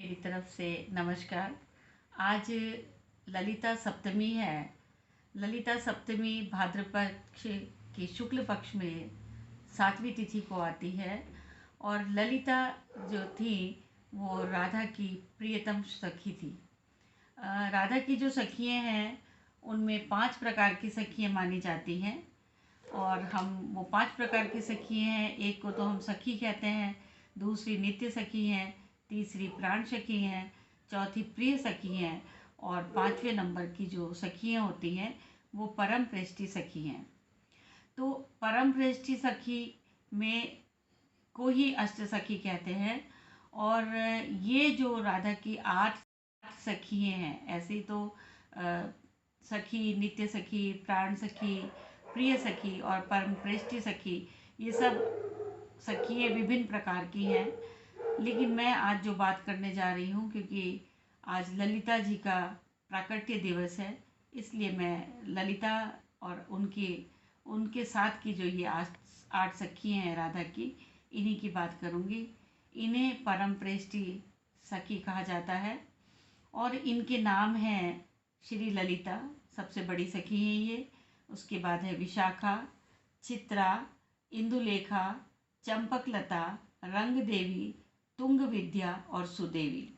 मेरी तरफ से नमस्कार। आज ललिता सप्तमी है। ललिता सप्तमी भाद्रपद पक्ष के शुक्ल पक्ष में 7वीं तिथि को आती है। और ललिता जो थी वो राधा की प्रियतम सखी थी। राधा की जो सखियाँ हैं उनमें 5 प्रकार की सखियाँ मानी जाती हैं। और हम वो 5 प्रकार की सखी हैं। एक को तो हम सखी कहते हैं, दूसरी नित्य सखी हैं, तीसरी प्राण सखी हैं, चौथी प्रिय सखी हैं और 5वें नंबर की जो सखियाँ होती हैं वो परम प्रेष्ठी सखी हैं। तो परम प्रेष्ठी सखी में को ही अष्ट सखी कहते हैं। और ये जो राधा की 8 सखियाँ हैं, ऐसी तो सखी, नित्य सखी, प्राण सखी, प्रिय सखी और परम प्रेष्ठी सखी, ये सब सखियाँ विभिन्न प्रकार की हैं। लेकिन मैं आज जो बात करने जा रही हूँ, क्योंकि आज ललिता जी का प्राकट्य दिवस है, इसलिए मैं ललिता और उनके साथ की जो ये 8 सखियाँ हैं राधा की, इन्हीं की बात करूँगी। इन्हें परम प्रेष्ठी सखी कहा जाता है और इनके नाम हैं श्री ललिता, सबसे बड़ी सखी है ये। उसके बाद है विशाखा, चित्रा, इंदुलेखा, चंपकलता, रंग देवी, तुंग विद्या और सुदेवी।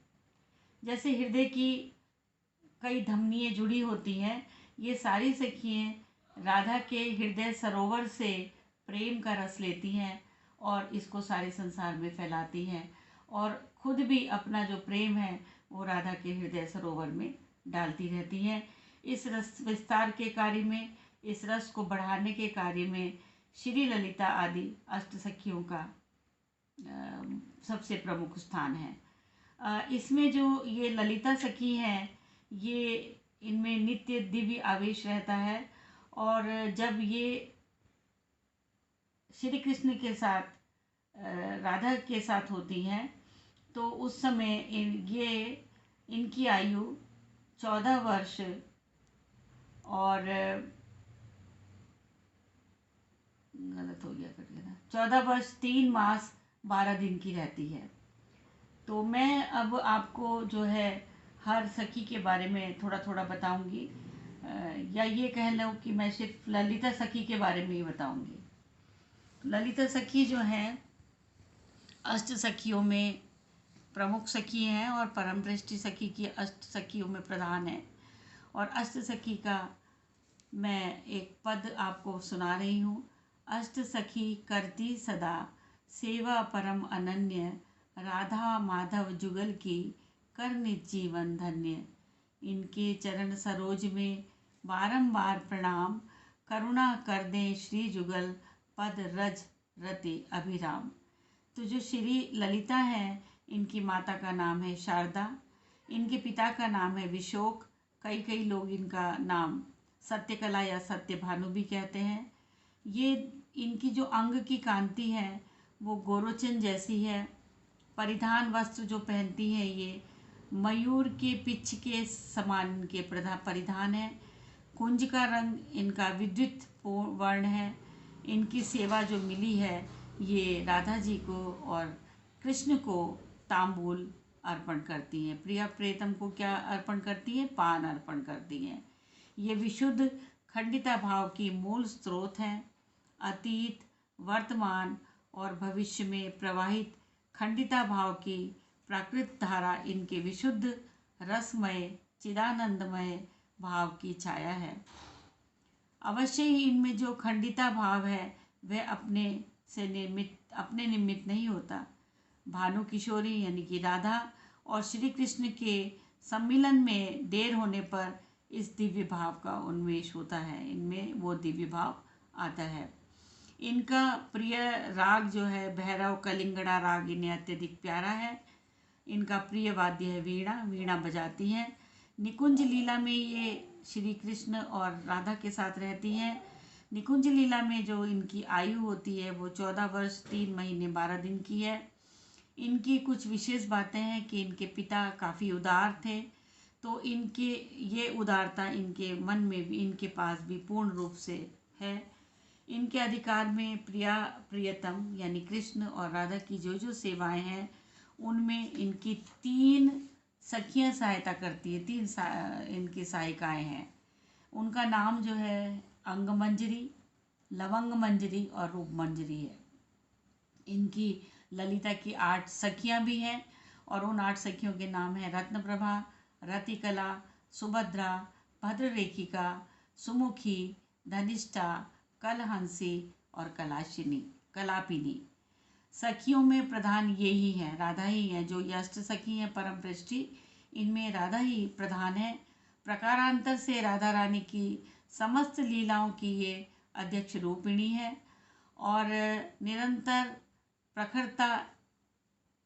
जैसे हृदय की कई धमनियाँ जुड़ी होती हैं, ये सारी सखियाँ राधा के हृदय सरोवर से प्रेम का रस लेती हैं और इसको सारे संसार में फैलाती हैं और खुद भी अपना जो प्रेम है वो राधा के हृदय सरोवर में डालती रहती हैं। इस रस विस्तार के कार्य में, इस रस को बढ़ाने के कार्य में श्री ललिता आदि अष्ट सखियों का सबसे प्रमुख स्थान है। इसमें जो ये ललिता सखी हैं, ये इनमें नित्य दिव्य आवेश रहता है। और जब ये श्री कृष्ण के साथ राधा के साथ होती हैं तो उस समय इनकी आयु 14 वर्ष और गलत हो गया, कट गया, 14 वर्ष 3 मास 12 दिन की रहती है। तो मैं अब आपको जो है हर सखी के बारे में थोड़ा थोड़ा बताऊंगी, या ये कह लो कि मैं सिर्फ ललिता सखी के बारे में ही बताऊंगी। ललिता सखी जो हैं अष्ट सखियों में प्रमुख सखी हैं और परम दृष्टि सखी की अष्ट सखियों में प्रधान है। और अष्ट सखी का मैं एक पद आपको सुना रही हूँ। अष्ट सखी करती सदा सेवा परम अनन्य, राधा माधव जुगल की कर निज जीवन धन्य। इनके चरण सरोज में बारंबार प्रणाम, करुणा कर दें श्री जुगल पद रज रति अभिराम। तो जो श्री ललिता हैं, इनकी माता का नाम है शारदा, इनके पिता का नाम है विशोक। कई लोग इनका नाम सत्यकला या सत्यभानु भी कहते हैं। ये इनकी जो अंग की कांति है वो गोरोचन जैसी है। परिधान वस्त्र जो पहनती हैं ये मयूर के पिच्छ के समान इनके परिधान है। कुंज का रंग इनका विद्युत वर्ण है। इनकी सेवा जो मिली है ये राधा जी को और कृष्ण को तांबूल अर्पण करती हैं। प्रिया प्रीतम को क्या अर्पण करती हैं? पान अर्पण करती हैं। ये विशुद्ध खंडिता भाव की मूल स्रोत हैं। अतीत, वर्तमान और भविष्य में प्रवाहित खंडिता भाव की प्राकृत धारा इनके विशुद्ध रसमय चिदानंदमय भाव की छाया है। अवश्य ही इनमें जो खंडिता भाव है वह अपने निमित्त नहीं होता। भानु किशोरी यानी कि राधा और श्री कृष्ण के सम्मिलन में देर होने पर इस दिव्य भाव का उन्मेष होता है, इनमें वो दिव्य भाव आता है। इनका प्रिय राग जो है भैरव कलिंगड़ा राग इन्हें अत्यधिक प्यारा है। इनका प्रिय वाद्य है वीणा, वीणा बजाती हैं। निकुंज लीला में ये श्री कृष्ण और राधा के साथ रहती हैं। निकुंज लीला में जो इनकी आयु होती है वो 14 वर्ष 3 महीने 12 दिन की है। इनकी कुछ विशेष बातें हैं कि इनके पिता काफ़ी उदार थे, तो इनके ये उदारता इनके मन में भी, इनके पास भी पूर्ण रूप से है। इनके अधिकार में प्रिया प्रियतम यानी कृष्ण और राधा की जो जो सेवाएं हैं उनमें इनकी 3 सखियां सहायता करती है, 3 इनकी सहायिकाएं हैं। उनका नाम जो है अंगमंजरी, लवंग मंजरी और रूप मंजरी है। इनकी ललिता की 8 सखियां भी हैं और उन 8 सखियों के नाम हैं रत्नप्रभा, रतिकला, सुभद्रा, भद्ररेखिका, सुमुखी, धनिष्ठा, कलहंसी और कलापिनी। सखियों में प्रधान ये ही हैं, राधा ही हैं। जो ये अष्ट सखी हैं परम पृष्ठी, इनमें राधा ही प्रधान है। प्रकारांतर से राधा रानी की समस्त लीलाओं की ये अध्यक्ष रूपिणी है और निरंतर प्रखरता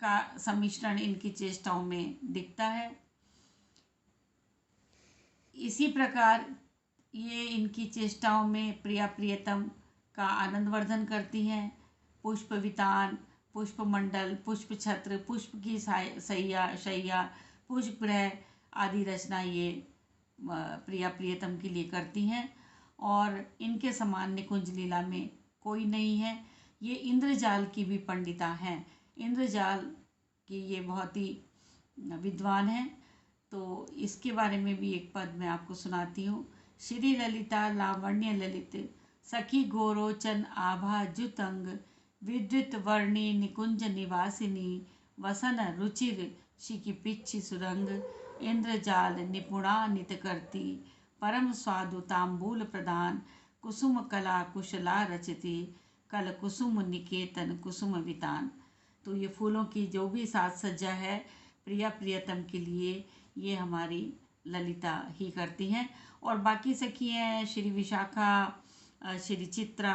का सम्मिश्रण इनकी चेष्टाओं में दिखता है। इसी प्रकार ये इनकी चेष्टाओं में प्रिया प्रियतम का आनंदवर्धन करती हैं। पुष्प वितान, पुष्प मंडल, पुष्प छत्र, पुष्प की शैया, पुष्प ग्रह आदि रचना ये प्रिया प्रियतम के लिए करती हैं और इनके समान निकुंज लीला में कोई नहीं है। ये इंद्रजाल की भी पंडिता हैं। इंद्रजाल की ये बहुत ही विद्वान हैं। तो इसके बारे में भी एक पद मैं आपको सुनाती हूँ। श्री ललिता लावण्य ललित सखी गोरोचन आभा जुतंग विद्युत वर्णी निकुंज निवासिनी वसन रुचिर शिखि पिच्छि सुरंग इंद्रजाल निपुणा नित करती परम स्वादु तांबूल प्रदान कुसुम कला कुशला रचती कल कुसुम निकेतन कुसुम वितान। तो ये फूलों की जो भी साज सज्जा है प्रिया प्रियतम के लिए, ये हमारी ललिता ही करती हैं। और बाकी सखी हैं श्री विशाखा, श्री चित्रा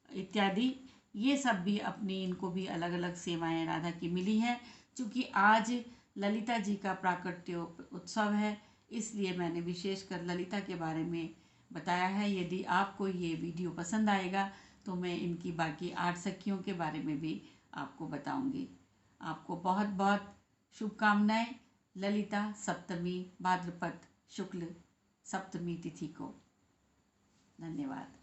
इत्यादि, ये सब भी अपनी, इनको भी अलग अलग सेवाएं राधा की मिली हैं। क्योंकि आज ललिता जी का प्राकट्य उत्सव है, इसलिए मैंने विशेषकर ललिता के बारे में बताया है। यदि आपको ये वीडियो पसंद आएगा तो मैं इनकी बाकी 8 सखियों के बारे में भी आपको बताऊंगी। आपको बहुत बहुत शुभकामनाएं ललिता सप्तमी भाद्रपद शुक्ल सप्तमी तिथि को। धन्यवाद।